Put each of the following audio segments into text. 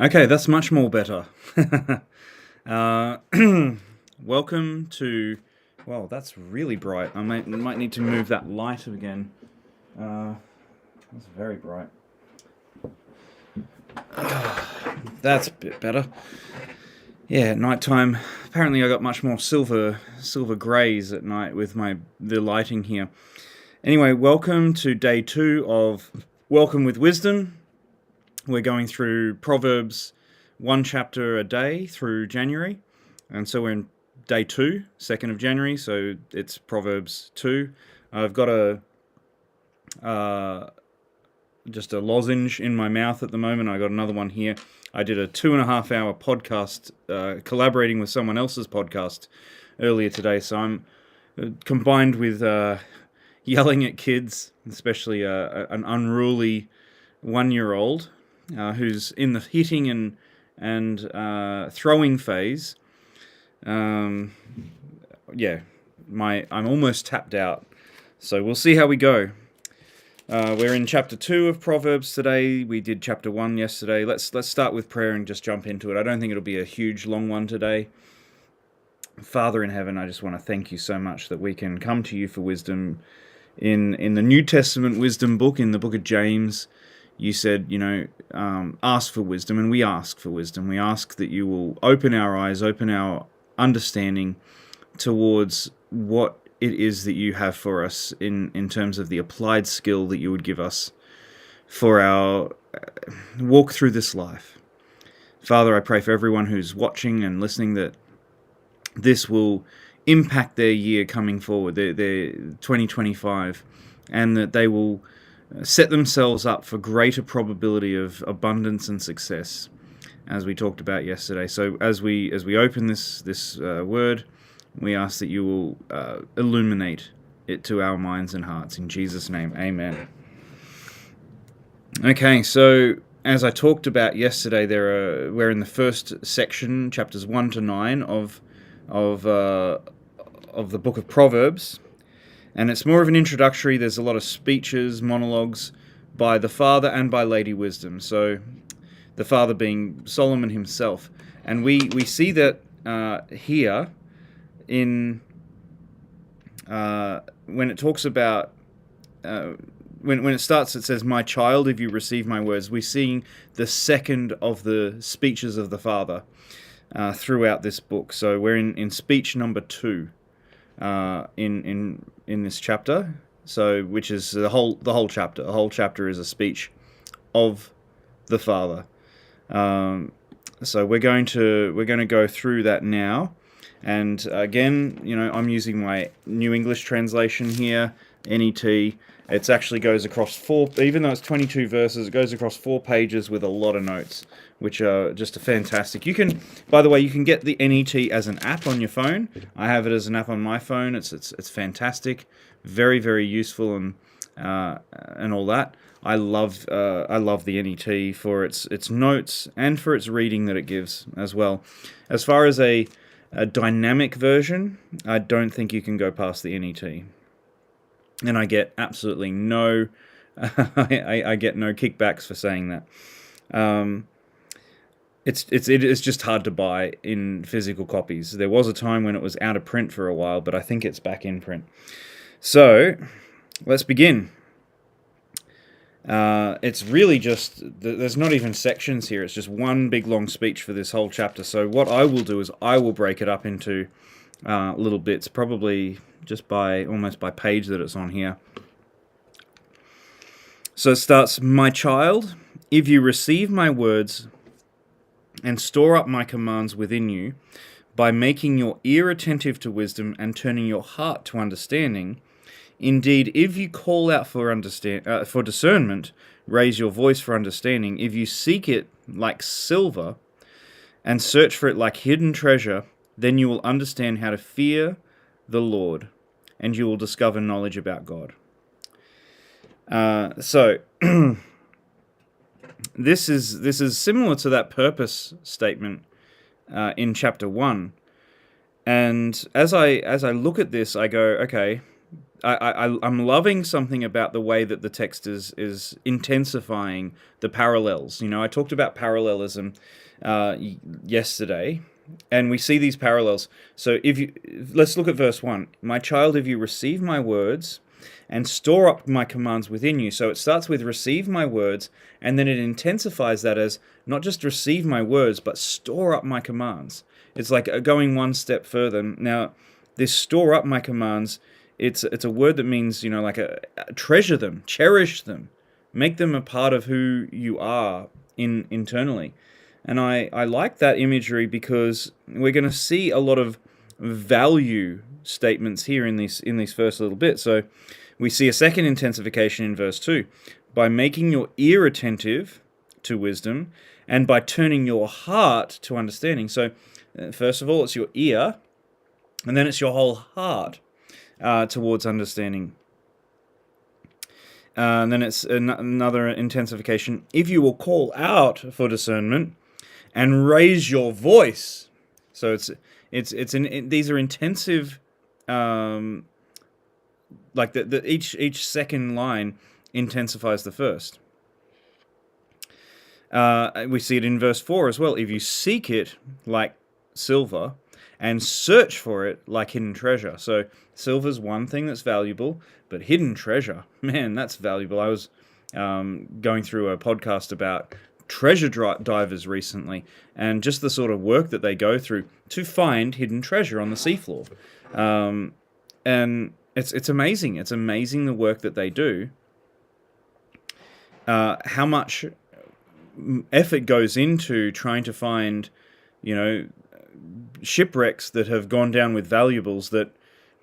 Okay, that's much more better. uh, welcome to. Well, that's really bright. I might need to move that light again. That's very bright. That's a bit better. Yeah, at night time. Apparently, I got much more silver greys at night with the lighting here. Anyway, welcome to day 2 of Welcome with Wisdom. We're going through Proverbs, one chapter a day through January, and so we're in day 2, 2nd of January. So it's Proverbs 2. I've got just a lozenge in my mouth at the moment. I got another one here. I did a 2.5-hour podcast, collaborating with someone else's podcast earlier today. So I'm combined with yelling at kids, especially an unruly 1-year-old who's in the hitting and throwing phase. I'm almost tapped out. So we'll see how we go. We're in chapter 2 of Proverbs today. We did chapter 1 yesterday. Let's start with prayer and just jump into it. I don't think it'll be a huge long one today. Father in heaven, I just want to thank you so much that we can come to you for wisdom. In the New Testament wisdom book, in the book of James, you said, ask for wisdom, and we ask for wisdom. We ask that you will open our eyes, open our understanding towards what it is that you have for us in terms of the applied skill that you would give us for our walk through this life. Father, I pray for everyone who's watching and listening that this will impact their year coming forward, their 2025, and that they will set themselves up for greater probability of abundance and success, as we talked about yesterday. So as we open this word, we ask that you will illuminate it to our minds and hearts. In Jesus' name, amen. Okay, so as I talked about yesterday, we're in the first section, chapters 1 to 9 of the book of Proverbs, and it's more of an introductory. There's a lot of speeches, monologues by the father and by Lady Wisdom. So the father being Solomon himself, and we see that here. In when it talks about when it starts, it says, "My child, if you receive my words." We're seeing the second of the speeches of the father throughout this book. So we're in speech number 2 in this chapter. So which is the whole chapter. The whole chapter is a speech of the father. So we're going to go through that now. And again, I'm using my New English translation here, NET. It actually goes across 4, even though it's 22 verses, it goes across 4 pages with a lot of notes, which are just fantastic. By the way, you can get the NET as an app on your phone. I have it as an app on my phone. It's fantastic, very, very useful and all that. I love the NET for its notes and for its reading that it gives as well. As far as a dynamic version, I don't think you can go past the NET, and I get absolutely no I get no kickbacks for saying that. It is just hard to buy in physical copies. There was a time when it was out of print for a while, but I think it's back in print. So let's begin. It's really just, there's not even sections here, it's just one big long speech for this whole chapter. So what I will do is I will break it up into little bits, probably just almost by page that it's on here. So it starts, "My child, if you receive my words and store up my commands within you, by making your ear attentive to wisdom and turning your heart to understanding, indeed, if you call out for discernment, raise your voice for understanding, if you seek it like silver and search for it like hidden treasure, then you will understand how to fear the Lord, and you will discover knowledge about God." So this is similar to that purpose statement in chapter 1. And as I look at this, I go, okay, I'm loving something about the way that the text is intensifying the parallels. I talked about parallelism yesterday, and we see these parallels. So let's look at verse 1. My child, if you receive my words and store up my commands within you. So it starts with receive my words, and then it intensifies that as not just receive my words, but store up my commands. It's like going one step further. Now, this store up my commands, it's a word that means, like treasure them, cherish them, make them a part of who you are internally. And I like that imagery because we're going to see a lot of value statements here in these first little bit. So we see a second intensification in verse 2. By making your ear attentive to wisdom and by turning your heart to understanding. So first of all, it's your ear, and then it's your whole heart towards understanding. And then it's another intensification. If you will call out for discernment and raise your voice. So these are intensive. Like each second line intensifies the first. We see it in verse 4 as well. If you seek it like silver and search for it like hidden treasure. So silver's one thing that's valuable, but hidden treasure, man, that's valuable. I was going through a podcast about treasure divers recently, and just the sort of work that they go through to find hidden treasure on the seafloor. And it's amazing. It's amazing the work that they do. How much effort goes into trying to find, shipwrecks that have gone down with valuables that,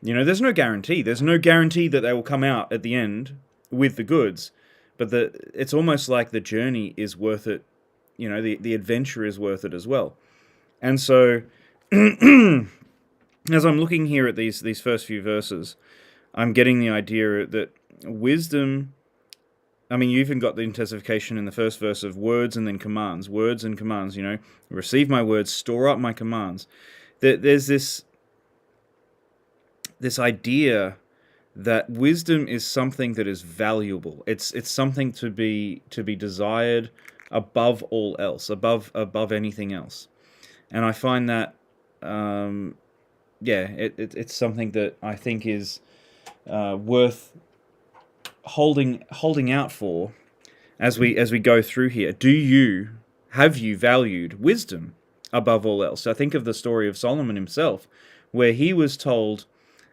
there's no guarantee. There's no guarantee that they will come out at the end with the goods. But it's almost like the journey is worth it. The adventure is worth it as well. And so, as I'm looking here at these first few verses, I'm getting the idea that wisdom, you even got the intensification in the first verse of words and then commands. Words and commands, receive my words, store up my commands. There's this idea that wisdom is something that is valuable. It's something to be desired above all else, above anything else. And I find that, it's something that I think is worth holding out for as we go through here. Have you valued wisdom above all else? I think of the story of Solomon himself, where he was told,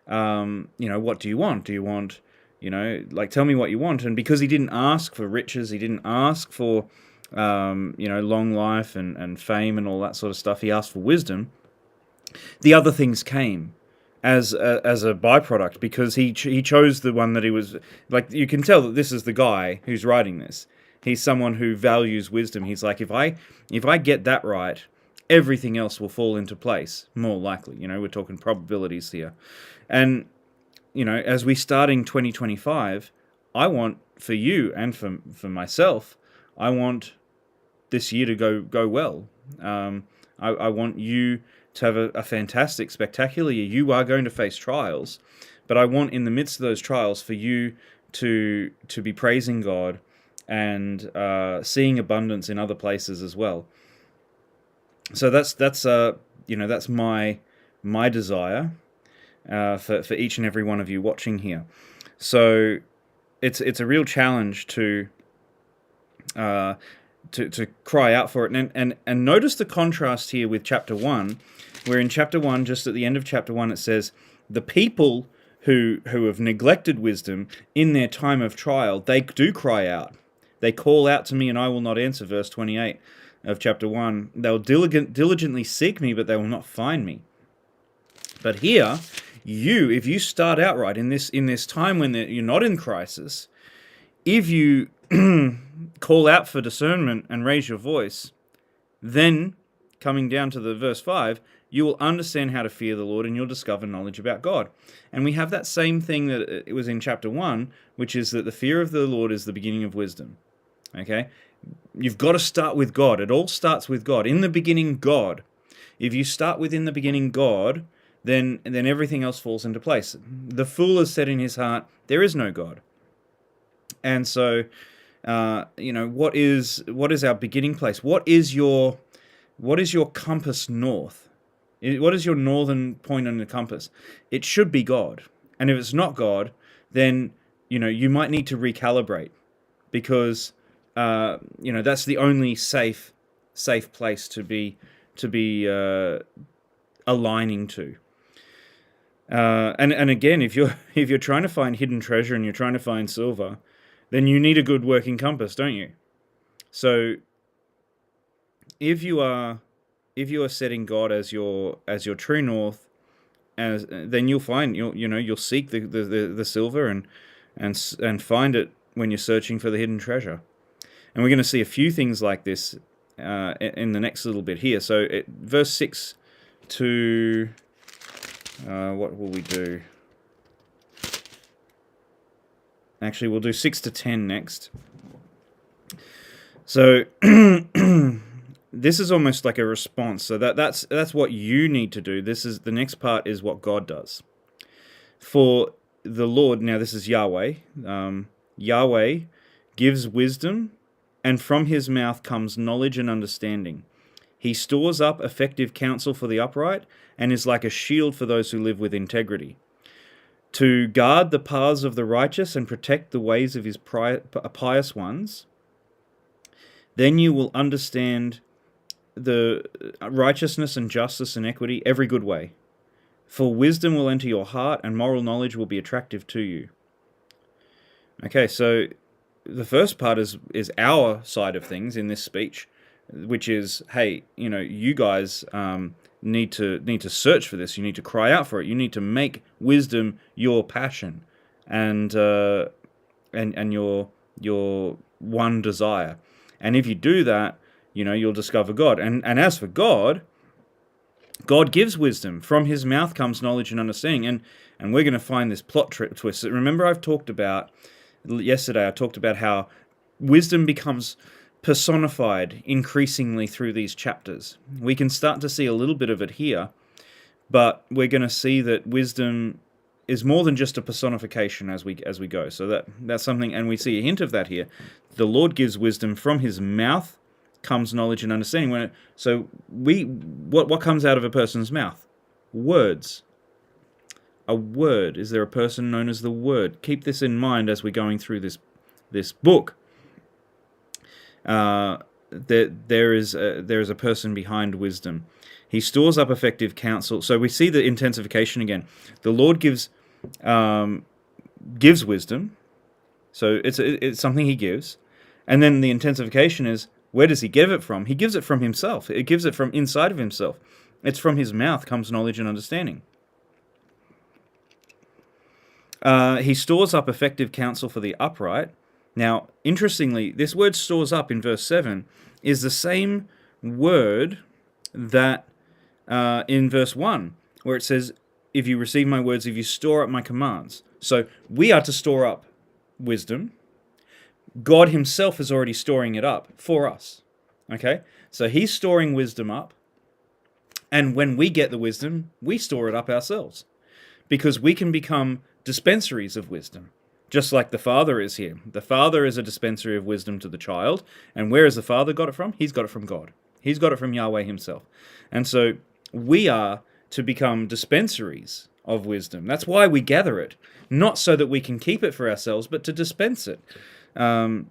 what do you want? Do you want, tell me what you want? And because he didn't ask for riches, he didn't ask for, long life and fame and all that sort of stuff. He asked for wisdom. The other things came as a byproduct because he chose the one that he was, you can tell that this is the guy who's writing this. He's someone who values wisdom. He's like, if I get that right, everything else will fall into place, more likely. We're talking probabilities here. And, as we start in 2025, I want for you and for myself, I want this year to go well. I want you to have a fantastic, spectacular year. You are going to face trials, but I want in the midst of those trials for you to be praising God and seeing abundance in other places as well. So that's my desire for each and every one of you watching here. So it's a real challenge to cry out for it. And notice the contrast here with chapter 1, where in chapter 1, just at the end of chapter 1, it says, the people who have neglected wisdom in their time of trial, they do cry out. They call out to me and I will not answer, verse 28 of chapter 1. They'll diligently seek me, but they will not find me. But here, if you start out right in this time when you're not in crisis, if you call out for discernment and raise your voice, then, coming down to the verse 5, you will understand how to fear the Lord and you'll discover knowledge about God. And we have that same thing that it was in chapter 1, which is that the fear of the Lord is the beginning of wisdom. Okay? You've got to start with God. It all starts with God. In the beginning, God. If you start with in the beginning, God, then everything else falls into place. The fool has said in his heart, there is no God. And so, what is our beginning place? What is your compass north? What is your northern point on the compass? It should be God. And if it's not God, then you might need to recalibrate, because that's the only safe place to be aligning to. And again, if you're trying to find hidden treasure and you're trying to find silver, then you need a good working compass, don't you? So if you are setting God as your true north, then you'll find you'll seek the silver and find it when you're searching for the hidden treasure. And we're going to see a few things like this in the next little bit here. So verse 6 to what will we do? Actually, we'll do 6 to 10 next. So this is almost like a response. So that's what you need to do. The next part is what God does. For the Lord, now this is Yahweh. Yahweh gives wisdom, and from his mouth comes knowledge and understanding. He stores up effective counsel for the upright, and is like a shield for those who live with integrity. To guard the paths of the righteous and protect the ways of his pious ones, then you will understand the righteousness and justice and equity, every good way. For wisdom will enter your heart, and moral knowledge will be attractive to you. Okay, so the first part is our side of things in this speech, which is, hey, you guys need to search for this. You need to cry out for it. You need to make wisdom your passion, and your one desire. And if you do that, you'll discover God. And as for God gives wisdom. From his mouth comes knowledge and understanding. And we're going to find this plot twist. Remember, yesterday I talked about how wisdom becomes personified increasingly through these chapters. We can start to see a little bit of it here, but we're going to see that wisdom is more than just a personification as we go. So that's something, and we see a hint of that here. The Lord gives wisdom. From his mouth comes knowledge and understanding. What comes out of a person's mouth? Words. A word. Is there a person known as the Word? Keep this in mind as we're going through this book. There is a person behind wisdom. He stores up effective counsel. So we see the intensification again. The Lord gives wisdom. So it's something he gives. And then the intensification is, where does he give it from? He gives it from himself. It gives it from inside of himself. It's from his mouth comes knowledge and understanding. He stores up effective counsel for the upright. Now, interestingly, this word stores up in verse 7 is the same word that in verse 1, where it says, if you receive my words, if you store up my commands. So we are to store up wisdom. God himself is already storing it up for us. Okay? So he's storing wisdom up. And when we get the wisdom, we store it up ourselves. Because we can become dispensaries of wisdom. Just like the Father is here. The Father is a dispensary of wisdom to the child. And where has the Father got it from? He's got it from God. He's got it from Yahweh himself. And so we are to become dispensaries of wisdom. That's why we gather it. Not so that we can keep it for ourselves, but to dispense it. It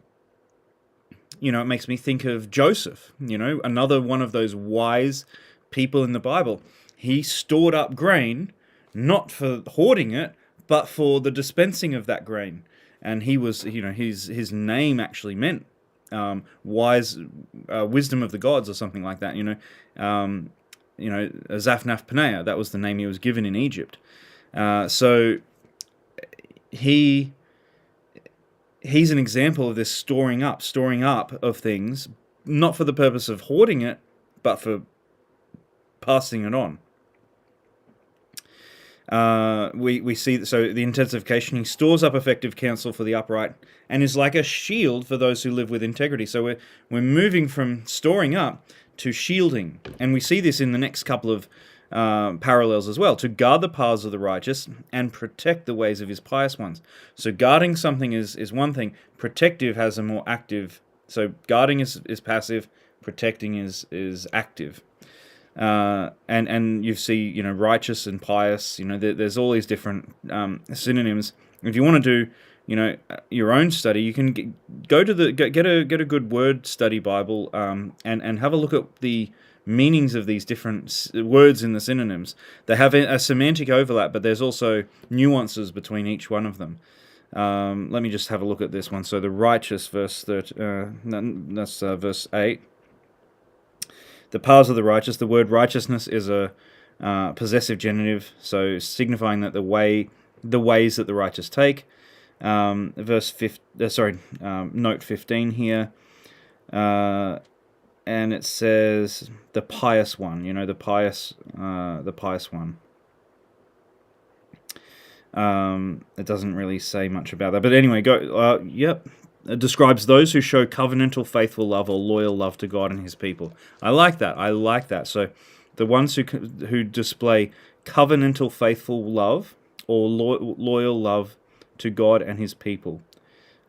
makes me think of Joseph, another one of those wise people in the Bible. He stored up grain, not for hoarding it, but for the dispensing of that grain. And he was, his name actually meant wise, wisdom of the gods or something like that. Zaphnath Paneah, that was the name he was given in Egypt. So he's an example of this storing up of things, not for the purpose of hoarding it, but for passing it on. We see, so the intensification, he stores up effective counsel for the upright and is like a shield for those who live with integrity. So we're moving from storing up to shielding. And we see this in the next couple of parallels as well. To guard the paths of the righteous and protect the ways of his pious ones. So guarding something is one thing. Protective has a more active. So guarding is passive. Protecting is active. And you see, righteous and pious. There's all these different synonyms. If you want to do, your own study, you can get a good word study Bible, and have a look at the meanings of these different words in the synonyms. They have a semantic overlap, but there's also nuances between each one of them. Let me just have a look at this one. So the righteous, verse 8. The paths of the righteous. The word righteousness is a possessive genitive, so signifying that the ways that the righteous take. Note 15 here, and it says the pious one. The pious one. It doesn't really say much about that, but anyway, go. Yep. It describes those who show covenantal, faithful love or loyal love to God and his people. I like that. So the ones who display covenantal, faithful love or loyal love to God and his people.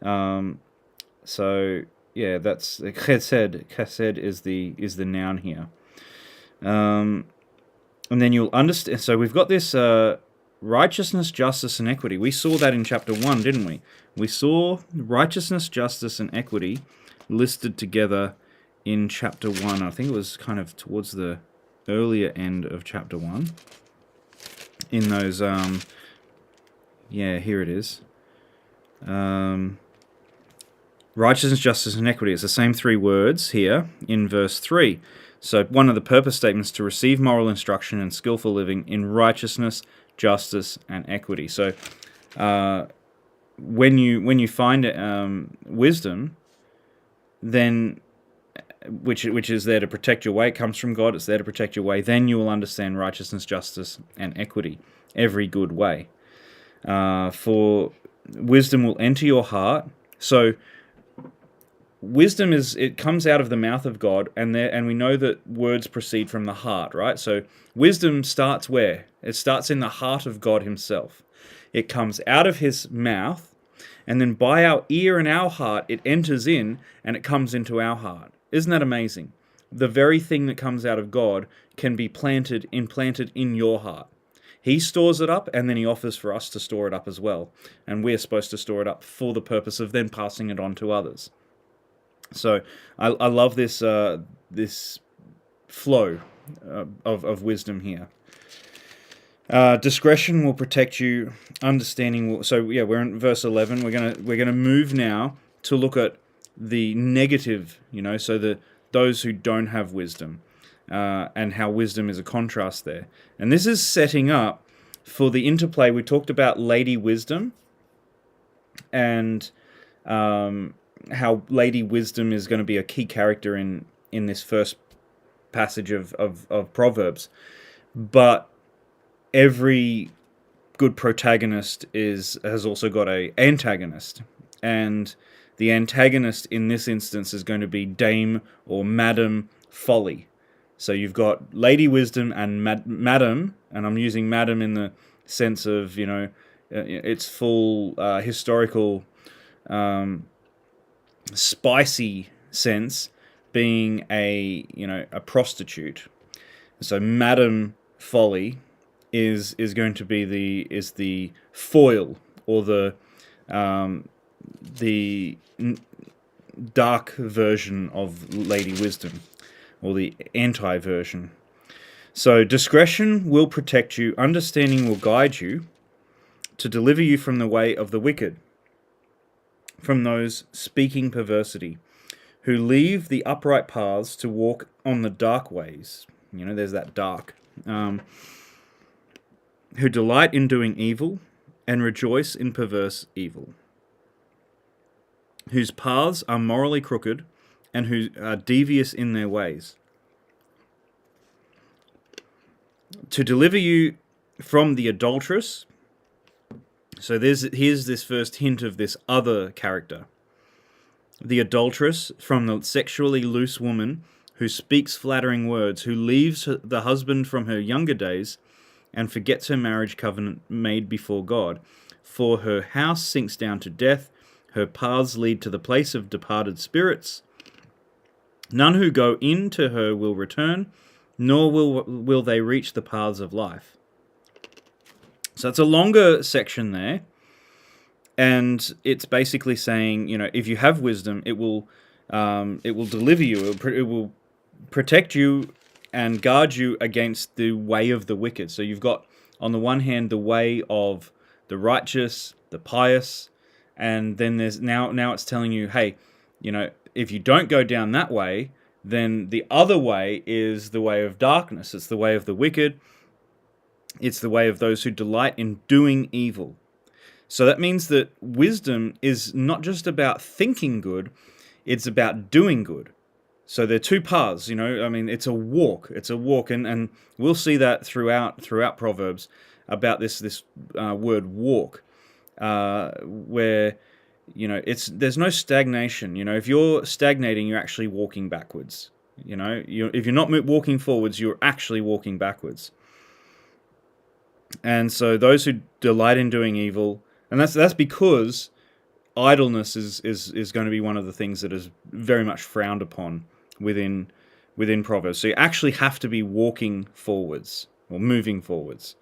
So yeah, that's chesed. Chesed is the noun here. And then you'll understand. So we've got this righteousness, justice, and equity. We saw that in chapter 1, didn't we? We saw righteousness, justice, and equity listed together in chapter 1. I think it was kind of towards the earlier end of chapter 1. In those, here it is. Righteousness, justice, and equity. It's the same three words here in verse 3. So one of the purpose statements to receive moral instruction and skillful living in righteousness, justice, and equity. So when you find wisdom, then which is there to protect your way, it comes from God, it's there to protect your way, then you will understand righteousness, justice, and equity, every good way. For wisdom will enter your heart. So wisdom it comes out of the mouth of God, and we know that words proceed from the heart, right? So wisdom starts where? It starts in the heart of God himself. It comes out of his mouth, and then by our ear and our heart, it enters in, and it comes into our heart. Isn't that amazing? The very thing that comes out of God can be implanted in your heart. He stores it up, and then he offers for us to store it up as well. And we're supposed to store it up for the purpose of then passing it on to others. So I love this this flow of wisdom here. Discretion will protect you. Understanding will. So yeah, we're in verse 11. We're gonna move now to look at the negative. So those who don't have wisdom, and how wisdom is a contrast there. And this is setting up for the interplay. We talked about Lady Wisdom, and how Lady Wisdom is going to be a key character in this first passage of Proverbs. But every good protagonist has also got a antagonist. And the antagonist in this instance is going to be Dame or Madam Folly. So you've got Lady Wisdom and Madam, and I'm using Madam in the sense of, its full historical spicy sense, being a prostitute. So Madam Folly is going to be the foil, or the dark version of Lady Wisdom, or the anti-version. So discretion will protect you, understanding will guide you, to deliver you from the way of the wicked, from those speaking perversity, who leave the upright paths to walk on the dark ways. There's that dark. Who delight in doing evil and rejoice in perverse evil, whose paths are morally crooked and who are devious in their ways. To deliver you from the adulteress. So here's this first hint of this other character. The adulteress, from the sexually loose woman who speaks flattering words, who leaves the husband from her younger days, and forgets her marriage covenant made before God. For her house sinks down to death, her paths lead to the place of departed spirits. None who go in to her will return, nor will they reach the paths of life. So it's a longer section there, and it's basically saying, if you have wisdom, it will deliver you, it will protect you and guard you against the way of the wicked. So you've got, on the one hand, the way of the righteous, the pious, and then there's now it's telling you, hey, if you don't go down that way, then the other way is the way of darkness. It's the way of the wicked. It's the way of those who delight in doing evil. So that means that wisdom is not just about thinking good, it's about doing good. So there are two paths, it's a walk. It's a walk, and we'll see that throughout Proverbs about this word walk, where there's no stagnation. If you're stagnating, you're actually walking backwards. If you're not walking forwards, you're actually walking backwards. And so those who delight in doing evil, and that's because idleness is going to be one of the things that is very much frowned upon within Proverbs. So you actually have to be walking forwards or moving forwards.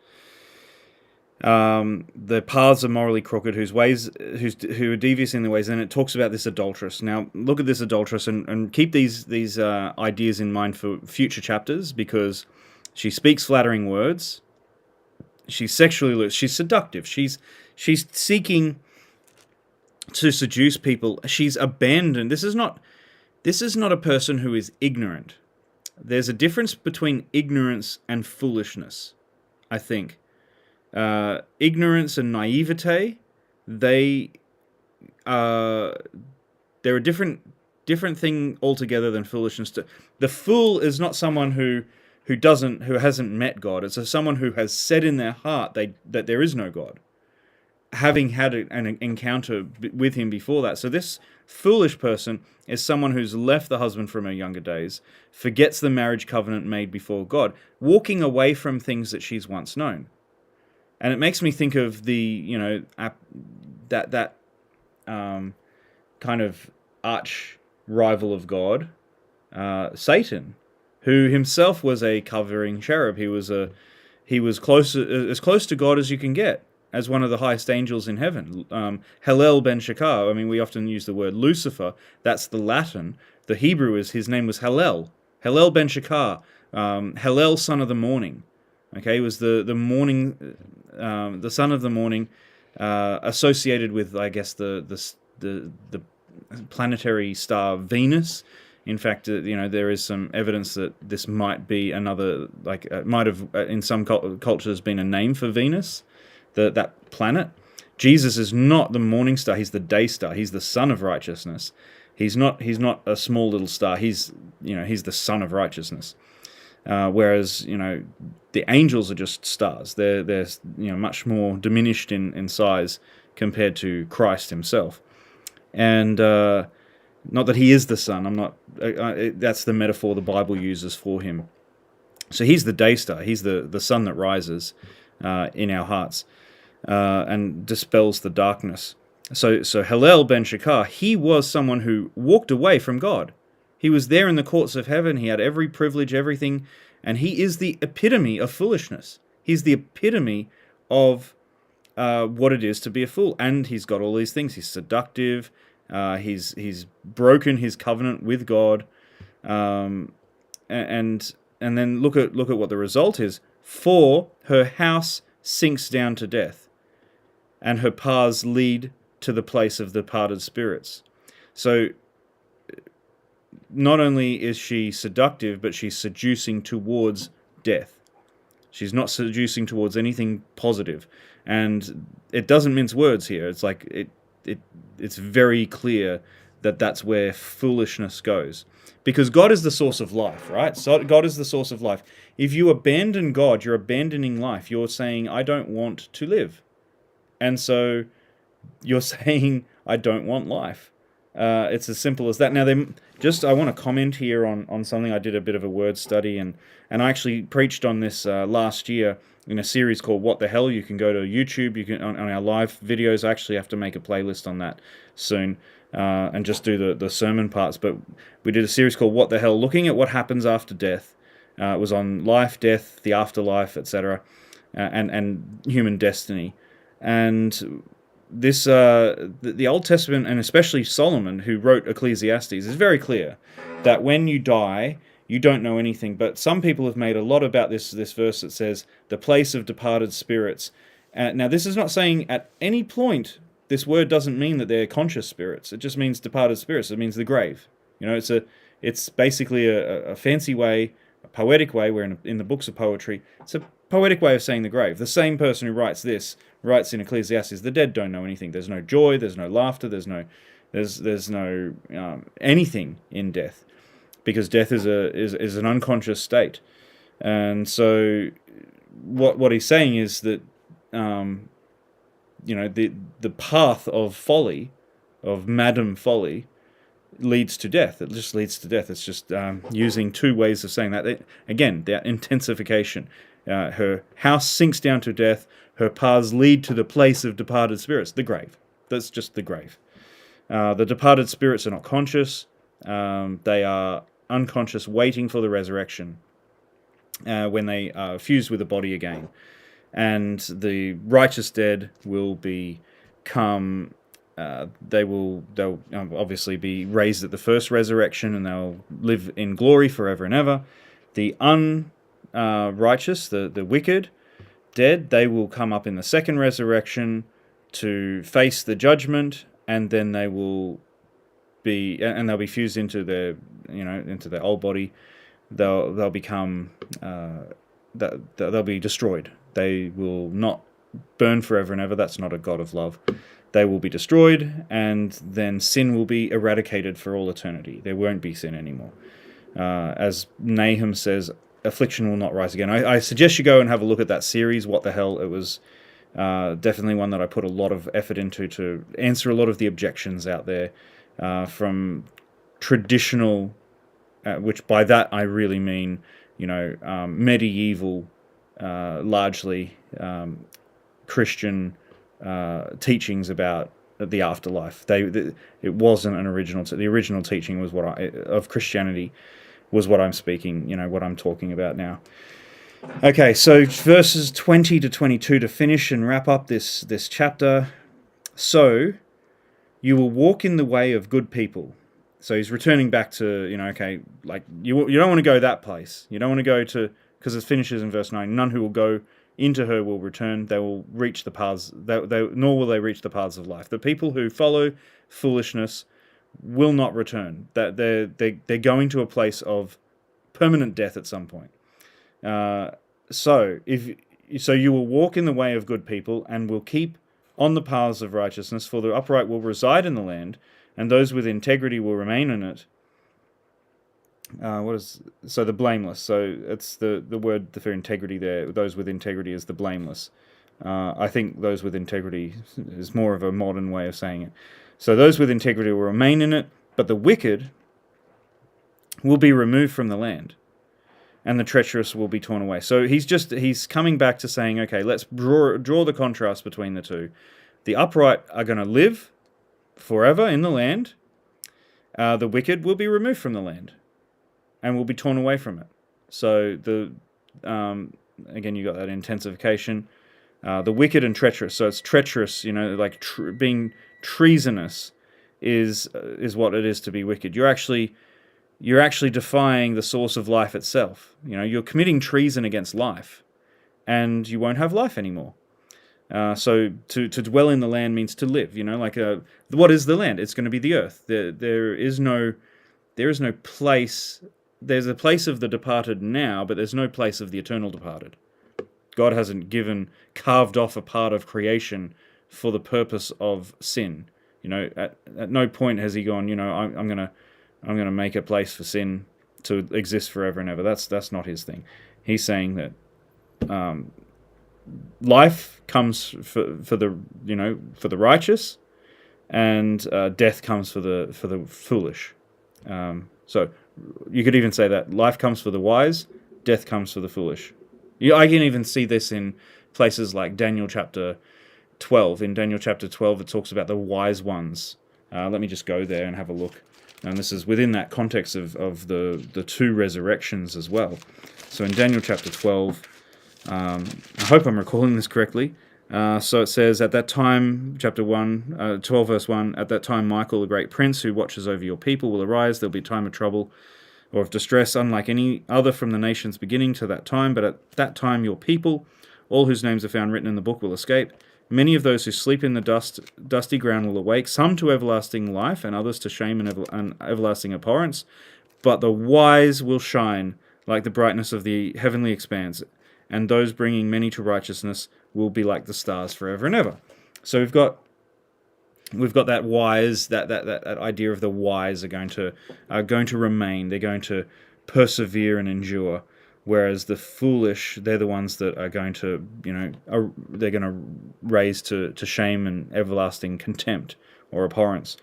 The paths are morally crooked, who are devious in their ways. And it talks about this adulteress. Now, look at this adulteress and keep these ideas in mind for future chapters, because she speaks flattering words. She's sexually loose. She's seductive. She's seeking to seduce people. She's abandoned. This is not a person who is ignorant. There's a difference between ignorance and foolishness, I think. Ignorance and naivete, they're a different thing altogether than foolishness. The fool is not someone who hasn't met God. It's someone who has said in their heart that there is no God, having had an encounter with him before that. So this foolish person is someone who's left the husband from her younger days, forgets the marriage covenant made before God, walking away from things that she's once known. And it makes me think of the, that kind of arch rival of God, Satan, who himself was a covering cherub. He was as close to God as you can get, as one of the highest angels in heaven. Hallel ben Shakar. We often use the word Lucifer. That's the Latin. The Hebrew his name was Hallel. Hallel ben Shakar. Hallel, son of the morning. Okay, he was the morning, the son of the morning, associated with, I guess, the planetary star Venus. In fact, there is some evidence that this might be another, might have in some cultures been a name for Venus, that planet. Jesus is not the morning star; he's the day star. He's the son of righteousness. He's not a small little star. He's the son of righteousness. Whereas the angels are just stars. They're much more diminished in size compared to Christ himself. And not that he is the sun. I'm not. That's the metaphor the Bible uses for him. So he's the day star. He's the sun that rises in our hearts and dispels the darkness. So Hallel ben Shakar, he was someone who walked away from God. He was there in the courts of heaven. He had every privilege, everything, and he is the epitome of foolishness. He's the epitome of what it is to be a fool, and he's got all these things. He's seductive. He's broken his covenant with God, and then look at what the result is. For her house sinks down to death, and her paths lead to the place of departed spirits. So not only is she seductive, but she's seducing towards death. She's not seducing towards anything positive. And it doesn't mince words here. It's like it's very clear that that's where foolishness goes. Because God is the source of life, right? So God is the source of life. If you abandon God, you're abandoning life. You're saying, I don't want to live. And so you're saying, I don't want life. It's as simple as that. Now, I want to comment here on something. I did a bit of a word study, and I actually preached on this last year in a series called What the Hell. You can go to YouTube. You can on our live videos. I actually have to make a playlist on that soon, and just do the sermon parts. But we did a series called What the Hell, looking at what happens after death. It was on life, death, the afterlife, etc., and human destiny. And this the Old Testament, and especially Solomon, who wrote Ecclesiastes, is very clear that when you die, you don't know anything. But some people have made a lot about this verse that says the place of departed spirits. Now, this is not saying at any point this word doesn't mean that they're conscious spirits. It just means departed spirits. It means the grave. It's basically a fancy way, a poetic way, where in the books of poetry, it's a poetic way of saying the grave. The same person who writes this writes in Ecclesiastes, the dead don't know anything. There's no joy, there's no laughter, there's no anything in death, because death is an unconscious state. And so what he's saying is that the path of folly, of Madam Folly, leads to death. It just leads to death. It's just using two ways of saying that. Again, that intensification. Her house sinks down to death. Her paths lead to the place of departed spirits, the grave. That's just the grave. The departed spirits are not conscious. They are unconscious, waiting for the resurrection when they are fused with the body again. And the righteous dead will become... they'll obviously be raised at the first resurrection, and they'll live in glory forever and ever. The unrighteous, the wicked dead, they will come up in the second resurrection to face the judgment, and then they'll be fused into their old body. They'll become they'll be destroyed. They will not burn forever and ever. That's not a God of love. They will be destroyed, and then sin will be eradicated for all eternity. There won't be sin anymore. As Nahum says, affliction will not rise again. I suggest you go and have a look at that series, What the Hell. It was definitely one that I put a lot of effort into to answer a lot of the objections out there from traditional, which by that I really mean, medieval, largely Christian teachings about the afterlife. It wasn't an original. The original teaching was of Christianity was what I'm speaking. What I'm talking about now. Okay, so verses 20 to 22 to finish and wrap up this chapter. So you will walk in the way of good people. So he's returning back to you don't want to go that place. You don't want to go to, because it finishes in verse 9. None who will go into her will return. They will reach the paths. Nor will they reach the paths of life. The people who follow foolishness will not return. That they're going to a place of permanent death at some point. So you will walk in the way of good people, and will keep on the paths of righteousness. For the upright will reside in the land, and those with integrity will remain in it. The blameless? So it's the word for integrity there. Those with integrity is the blameless. I think those with integrity is more of a modern way of saying it. So those with integrity will remain in it, but the wicked will be removed from the land, and the treacherous will be torn away. So he's coming back to saying, okay, let's draw the contrast between the two. The upright are going to live forever in the land. The wicked will be removed from the land and will be torn away from it. So again, you got that intensification. The wicked and treacherous. So it's treacherous, being treasonous is what it is to be wicked. You're actually defying the source of life itself. You're committing treason against life, and you won't have life anymore. So to dwell in the land means to live. What is the land? It's going to be the earth. There is no place. There's a place of the departed now, but there's no place of the eternal departed. God hasn't carved off a part of creation for the purpose of sin. At no point has he gone, I'm gonna make a place for sin to exist forever and ever. That's not his thing. He's saying that life comes for the righteous, and death comes for the foolish. So you could even say that life comes for the wise, death comes for the foolish. I can even see this in places like Daniel chapter 12. In Daniel chapter 12, it talks about the wise ones. Let me just go there and have a look. And this is within that context of the two resurrections as well. So in Daniel chapter 12, I hope I'm recalling this correctly. So it says, at that time, chapter 1, 12 verse 1, at that time Michael, the great prince who watches over your people, will arise. There'll be a time of trouble or of distress, unlike any other from the nations beginning to that time. But at that time your people, all whose names are found written in the book, will escape. Many of those who sleep in the dusty ground will awake, some to everlasting life, and others to shame and everlasting abhorrence. But the wise will shine like the brightness of the heavenly expanse, and those bringing many to righteousness will be like the stars forever and ever. So we've got that wise, that idea of the wise are going to remain. They're going to persevere and endure. Whereas the foolish, they're the ones that are going to, they're going to raise to shame and everlasting contempt or abhorrence.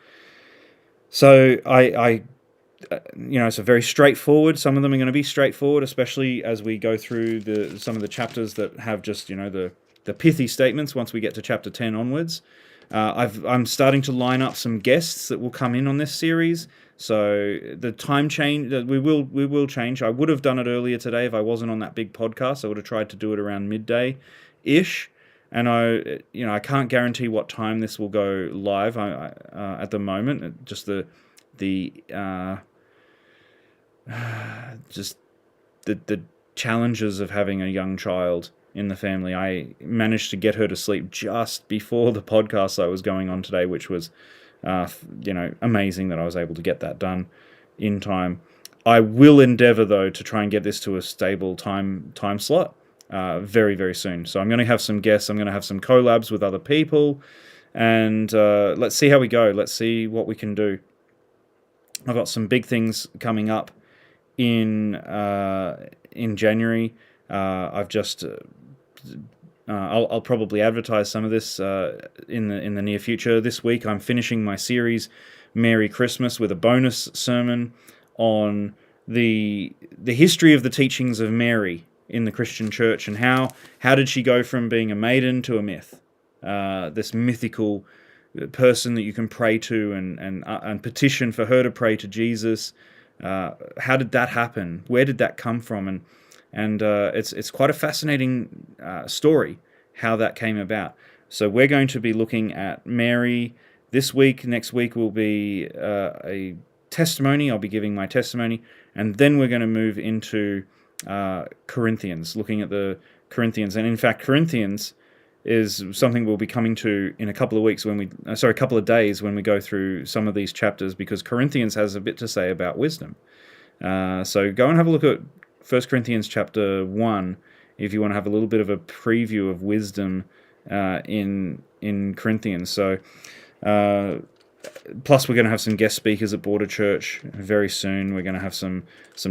So it's a very straightforward. Some of them are going to be straightforward, especially as we go through some of the chapters that have just, the pithy statements once we get to chapter 10 onwards. I'm starting to line up some guests that will come in on this series. So the time change, we will change. I would have done it earlier today if I wasn't on that big podcast. I would have tried to do it around midday-ish. And I can't guarantee what time this will go live. At the moment, just the challenges of having a young child in the family. I managed to get her to sleep just before the podcast I was going on today, which was amazing that I was able to get that done in time. I will endeavor, though, to try and get this to a stable time slot very, very soon. So I'm going to have some guests. I'm going to have some collabs with other people, and let's see how we go. Let's see what we can do. I've got some big things coming up in January. I've just I'll probably advertise some of this in the near future. This week I'm finishing my series Merry Christmas with a bonus sermon on the history of the teachings of Mary in the Christian church, and how did she go from being a maiden to a myth, this mythical person that you can pray to and petition for her to pray to Jesus. How did that happen? Where did that come from? And it's quite a fascinating story how that came about. So we're going to be looking at Mary this week. Next week will be a testimony. I'll be giving my testimony, and then we're going to move into Corinthians, looking at the Corinthians. And in fact, Corinthians is something we'll be coming to in a couple of weeks a couple of days when we go through some of these chapters, because Corinthians has a bit to say about wisdom. So go and have a look at 1 Corinthians chapter 1 if you want to have a little bit of a preview of wisdom in Corinthians. So plus we're going to have some guest speakers at Border Church very soon. We're going to have some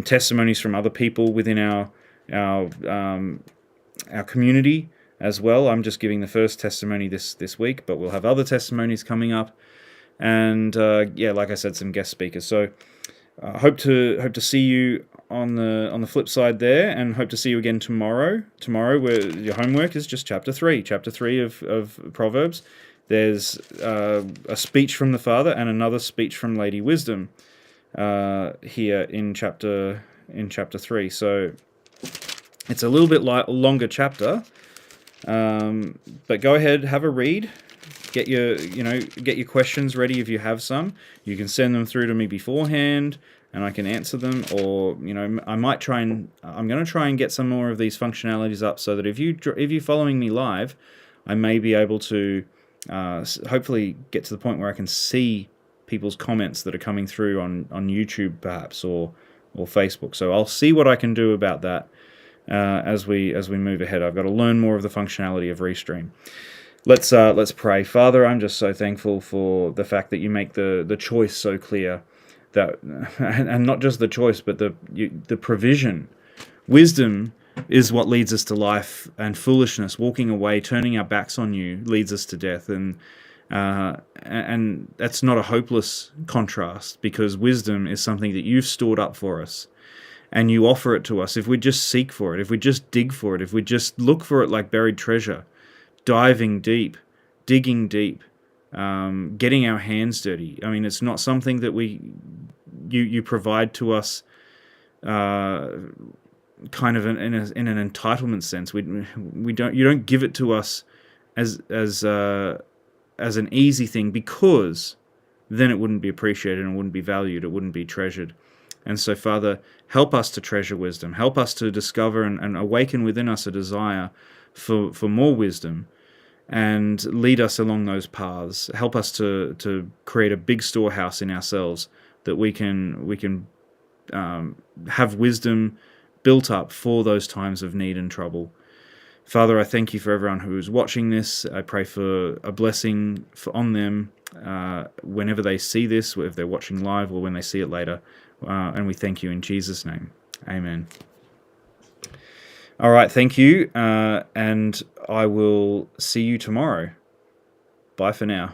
testimonies from other people within our community as well. I'm just giving the first testimony this week, but we'll have other testimonies coming up, and like I said, some guest speakers. So hope to see you on the flip side there, and hope to see you again tomorrow. Tomorrow, where your homework is just chapter 3 of Proverbs. There's a speech from the Father and another speech from Lady Wisdom here in chapter 3. So it's a little bit longer chapter, but go ahead, have a read. Get your questions ready if you have some. You can send them through to me beforehand, and I can answer them. Or I'm going to try and get some more of these functionalities up, so that if you're following me live, I may be able to hopefully get to the point where I can see people's comments that are coming through on YouTube perhaps, or Facebook. So I'll see what I can do about that as we move ahead. I've got to learn more of the functionality of Restream. Let's pray. Father, I'm just so thankful for the fact that you make the choice so clear, that, and not just the choice, but the provision. Wisdom is what leads us to life, and foolishness, walking away, turning our backs on you, leads us to death. And And that's not a hopeless contrast, because wisdom is something that you've stored up for us, and you offer it to us if we just seek for it, if we just dig for it, if we just look for it like buried treasure, diving deep, digging deep, getting our hands dirty. I mean, it's not something that you provide to us kind of in an entitlement sense. You don't give it to us as an easy thing, because then it wouldn't be appreciated and wouldn't be valued. It wouldn't be treasured. And so, Father, help us to treasure wisdom. Help us to discover and awaken within us a desire for more wisdom, and lead us along those paths. Help us to create a big storehouse in ourselves, that we can have wisdom built up for those times of need and trouble. Father, I thank you for everyone who is watching this. I pray for a blessing on them whenever they see this, if they're watching live or when they see it later. And we thank you in Jesus' name. Amen. All right, thank you. And I will see you tomorrow. Bye for now.